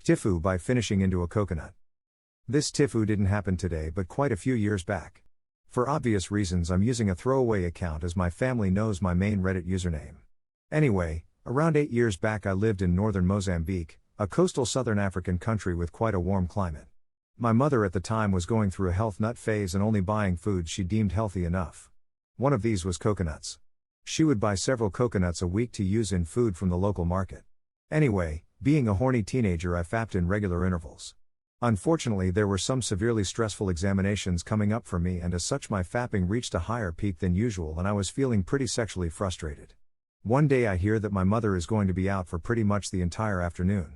TIFU by finishing into a coconut. This TIFU didn't happen today but quite a few years back. For obvious reasons I'm using a throwaway account as my family knows my main Reddit username. Anyway, around 8 years back I lived in northern Mozambique, a coastal southern African country with quite a warm climate. My mother at the time was going through a health nut phase and only buying foods she deemed healthy enough. One of these was coconuts. She would buy several coconuts a week to use in food from the local market. Anyway, being a horny teenager I fapped in regular intervals. Unfortunately there were some severely stressful examinations coming up for me and as such my fapping reached a higher peak than usual and I was feeling pretty sexually frustrated. One day I hear that my mother is going to be out for pretty much the entire afternoon.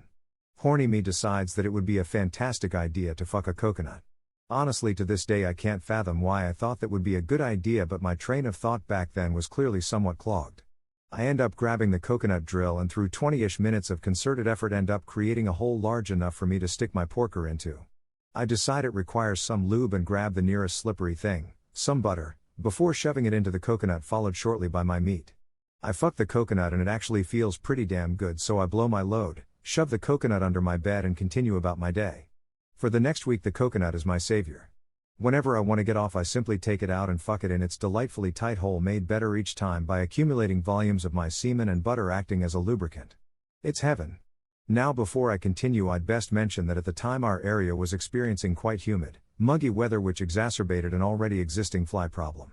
Horny me decides that it would be a fantastic idea to fuck a coconut. Honestly to this day I can't fathom why I thought that would be a good idea but my train of thought back then was clearly somewhat clogged. I end up grabbing the coconut drill and through 20-ish minutes of concerted effort end up creating a hole large enough for me to stick my porker into. I decide it requires some lube and grab the nearest slippery thing, some butter, before shoving it into the coconut followed shortly by my meat. I fuck the coconut and it actually feels pretty damn good so I blow my load, shove the coconut under my bed and continue about my day. For the next week the coconut is my savior. Whenever I want to get off I simply take it out and fuck it in its delightfully tight hole made better each time by accumulating volumes of my semen and butter acting as a lubricant. It's heaven. Now before I continue I'd best mention that at the time our area was experiencing quite humid, muggy weather which exacerbated an already existing fly problem.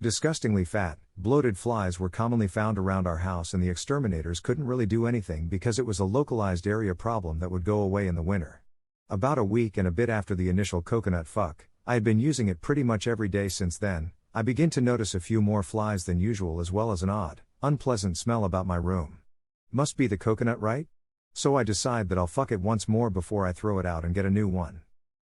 Disgustingly fat, bloated flies were commonly found around our house and the exterminators couldn't really do anything because it was a localized area problem that would go away in the winter. About a week and a bit after the initial coconut fuck, I had been using it pretty much every day since then. I begin to notice a few more flies than usual as well as an odd, unpleasant smell about my room. Must be the coconut, right? So I decide that I'll fuck it once more before I throw it out and get a new one.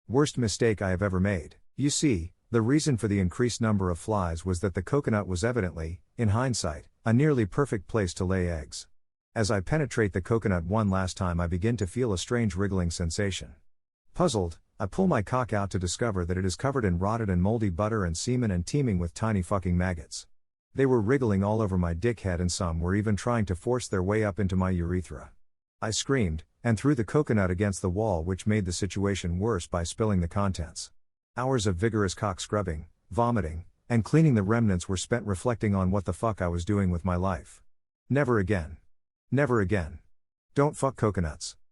Worst mistake I have ever made. You see, the reason for the increased number of flies was that the coconut was evidently, in hindsight, a nearly perfect place to lay eggs. As I penetrate the coconut one last time I begin to feel a strange wriggling sensation. Puzzled, I pull my cock out to discover that it is covered in rotted and moldy butter and semen and teeming with tiny fucking maggots. They were wriggling all over my dickhead and some were even trying to force their way up into my urethra. I screamed, and threw the coconut against the wall which made the situation worse by spilling the contents. Hours of vigorous cock scrubbing, vomiting, and cleaning the remnants were spent reflecting on what the fuck I was doing with my life. Never again. Never again. Don't fuck coconuts.